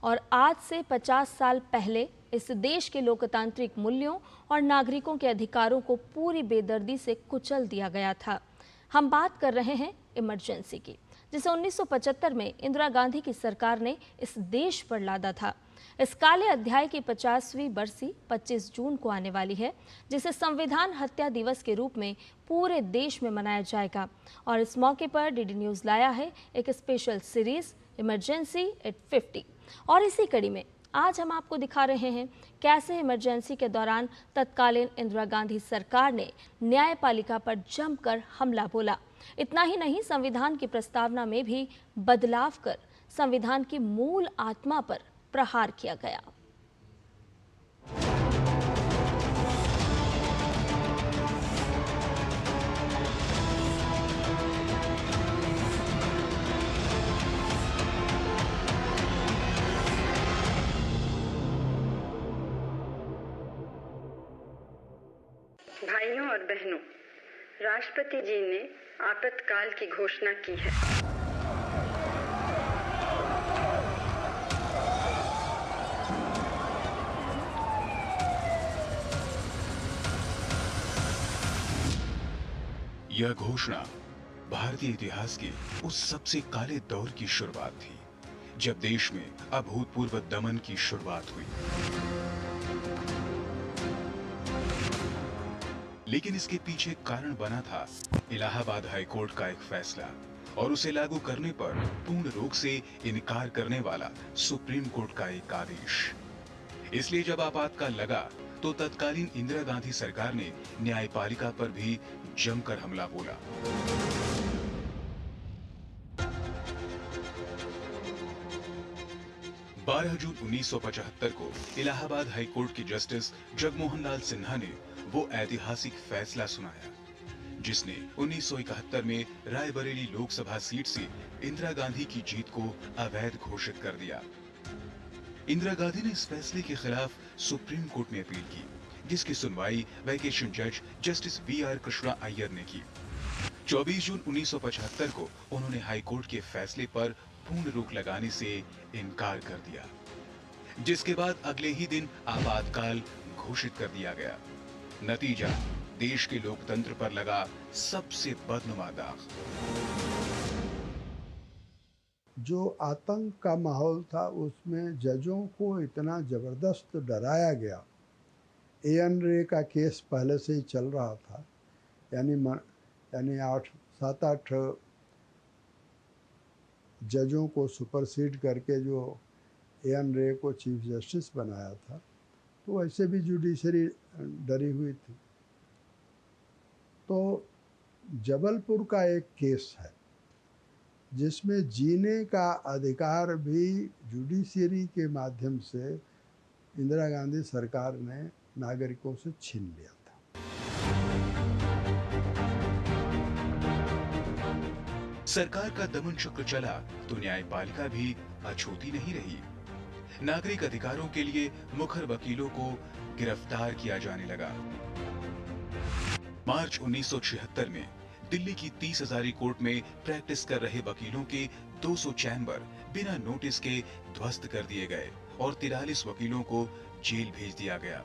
और आज से 50 साल पहले इस देश के लोकतांत्रिक मूल्यों और नागरिकों के अधिकारों को पूरी बेदर्दी से कुचल दिया गया था। हम बात कर रहे हैं इमरजेंसी की, जिसे 1975 में इंदिरा गांधी की सरकार ने इस देश पर लादा था। इस काले अध्याय की 50वीं बरसी 25 जून को आने वाली है, जिसे संविधान हत्या दिवस के रूप में पूरे देश में मनाया जाएगा। और इस मौके पर डीडी न्यूज़ लाया है एक स्पेशल सीरीज इमरजेंसी एट 50। और इसी कड़ी में आज हम आपको दिखा रहे हैं कैसे इमरजेंसी के दौरान तत्कालीन इंदिरा गांधी सरकार ने न्यायपालिका पर जमकर हमला बोला। इतना ही नहीं, संविधान की प्रस्तावना में भी बदलाव कर संविधान की मूल आत्मा पर प्रहार किया गया। भाइयों और बहनों, राष्ट्रपति जी ने आपातकाल की घोषणा की है। यह घोषणा भारतीय इतिहास के उस सबसे काले दौर की शुरुआत थी, जब देश में अभूतपूर्व दमन की शुरुआत हुई। लेकिन इसके पीछे कारण बना था इलाहाबाद हाईकोर्ट का एक फैसला और उसे लागू करने पर पूर्ण रूप से इनकार करने वाला सुप्रीम कोर्ट का एक आदेश। इसलिए जब आपातकाल लगा तो तत्कालीन इंदिरा गांधी सरकार ने न्यायपालिका पर भी जमकर हमला बोला। बारह जून 1975 को इलाहाबाद हाईकोर्ट के जस्टिस जगमोहन लाल सिन्हा ने वो ऐतिहासिक फैसला सुनाया, जिसने 1971 में रायबरेली लोकसभा सीट से इंदिरा गांधी की जीत को अवैध घोषित कर दिया। इंदिरा गांधी ने इस फैसले के खिलाफ सुप्रीम कोर्ट में अपील की, जिसकी सुनवाई वैकेशन जज जस्टिस वी.आर. कृष्णा अय्यर ने की। 24 जून 1975 को उन्होंने हाईकोर्ट के फैसले पर पूर्ण रोक लगाने से इनकार कर दिया, जिसके बाद अगले ही दिन आपातकाल घोषित कर दिया गया। नतीजा, देश के लोकतंत्र पर लगा सबसे बदनुमा दाग। जो आतंक का माहौल था, उसमें जजों को इतना जबरदस्त डराया गया। एएन रे का केस पहले से ही चल रहा था, यानी 7-8 जजों को सुपरसीड करके जो एएन रे को चीफ जस्टिस बनाया था, तो वैसे भी जुडिशरी डरी हुई थी। तो जबलपुर का एक केस है जिसमें जीने का अधिकार भी जुडिशरी के माध्यम से इंदिरा गांधी सरकार ने नागरिकों से छीन लिया था। सरकार का दमन चक्र चला तो न्यायपालिका भी अछूती नहीं रही। नागरिक अधिकारों के लिए मुखर वकीलों को गिरफ्तार किया जाने लगा। मार्च 1976 में दिल्ली की 30 हजारी कोर्ट में प्रैक्टिस कर रहे वकीलों के 200 चैम्बर बिना नोटिस के ध्वस्त कर दिए गए और 43 वकीलों को जेल भेज दिया गया।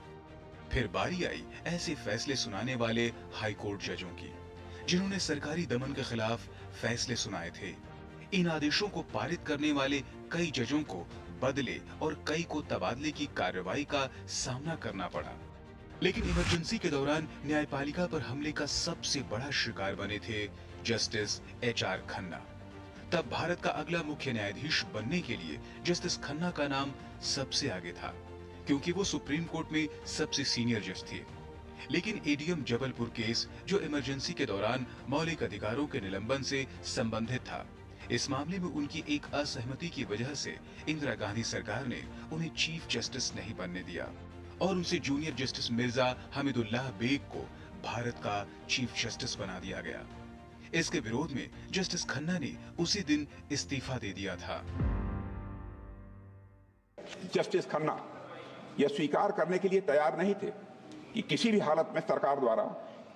फिर बारी आई ऐसे फैसले सुनाने वाले हाई कोर्ट जजों की, जिन्होंने सरकारी दमन के खिलाफ फैसले सुनाए थे। इन आदेशों को पारित करने वाले कई जजों को बदले और कई को तबादले की कार्रवाई का सामना करना पड़ा। लेकिन इमरजेंसी के दौरान न्यायपालिका पर हमले का सबसे बड़ा शिकार बने थे जस्टिस एच.आर. खन्ना। तब भारत का अगला मुख्य न्यायाधीश बनने के लिए जस्टिस खन्ना का नाम सबसे आगे था, क्योंकि वो सुप्रीम कोर्ट में सबसे सीनियर जज थे। लेकिन एडीएम जबलपुर केस, जो इमरजेंसी के दौरान मौलिक अधिकारों के निलंबन से संबंधित था, इस मामले में उनकी एक असहमति की वजह से इंदिरा गांधी सरकार ने उन्हें चीफ जस्टिस नहीं बनने दिया और उनसे जूनियर जस्टिस मिर्जा हमीदुल्लाह बेग को भारत का चीफ जस्टिस बना दिया गया। इसके विरोध में जस्टिस खन्ना ने उसी दिन इस्तीफा दे दिया था। जस्टिस खन्ना यह स्वीकार करने के लिए तैयार नहीं थे कि किसी भी हालत में सरकार द्वारा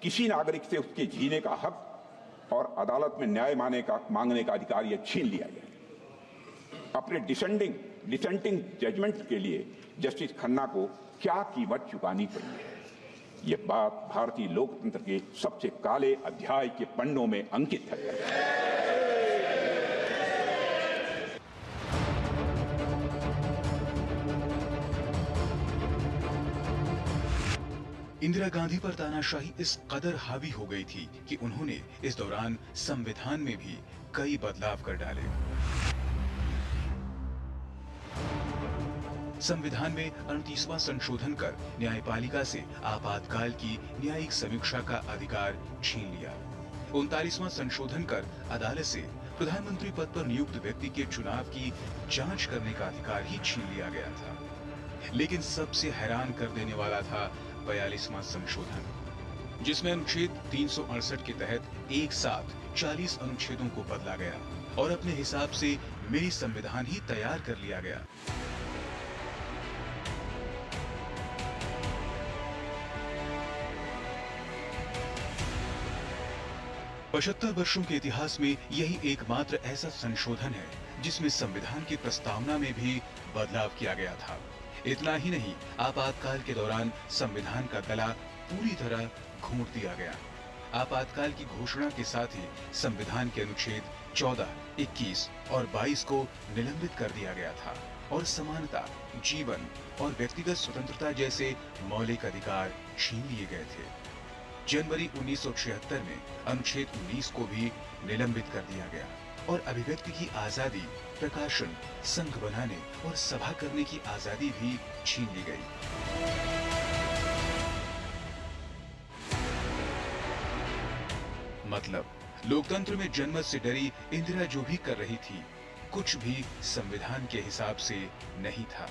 किसी नागरिक से उसके जीने का हक और अदालत में न्याय मांगने का अधिकार यह छीन लिया गया। अपने डिसेंडिंग डिसेंटिंग जजमेंट के लिए जस्टिस खन्ना को क्या कीमत चुकानी पड़ी है। ये बात भारतीय लोकतंत्र के सबसे काले अध्याय के पन्नों में अंकित है। इंदिरा गांधी पर तानाशाही इस कदर हावी हो गई थी कि उन्होंने इस दौरान संविधान में भी कई बदलाव कर डाले। संविधान में 38वां संशोधन कर न्यायपालिका से आपातकाल की न्यायिक समीक्षा का अधिकार छीन लिया। 39वां संशोधन कर अदालत से प्रधानमंत्री पद पर नियुक्त व्यक्ति के चुनाव की जांच करने का अधिकार ही छीन लिया गया था। लेकिन सबसे हैरान कर देने वाला था 42वां संशोधन, जिसमें अनुच्छेद 368 के तहत एक साथ 40 अनुच्छेदों को बदला गया और अपने हिसाब से मिनी संविधान ही तैयार कर लिया गया। पचहत्तर वर्षों के इतिहास में यही एकमात्र ऐसा संशोधन है जिसमें संविधान की प्रस्तावना में भी बदलाव किया गया था। इतना ही नहीं, आपातकाल के दौरान संविधान का गला पूरी तरह घोंट दिया गया। आपातकाल की घोषणा के साथ ही संविधान के अनुच्छेद 14, 21 और 22 को निलंबित कर दिया गया था और समानता, जीवन और व्यक्तिगत स्वतंत्रता जैसे मौलिक अधिकार छीन लिए गए थे। जनवरी 1976 में अनुच्छेद 19 को भी निलंबित कर दिया गया और अभिव्यक्ति की आजादी, प्रकाशन, संघ बनाने और सभा करने की आजादी भी छीन ली गई। मतलब, लोकतंत्र में जनमत से डरी इंदिरा जो भी कर रही थी, कुछ भी संविधान के हिसाब से नहीं था।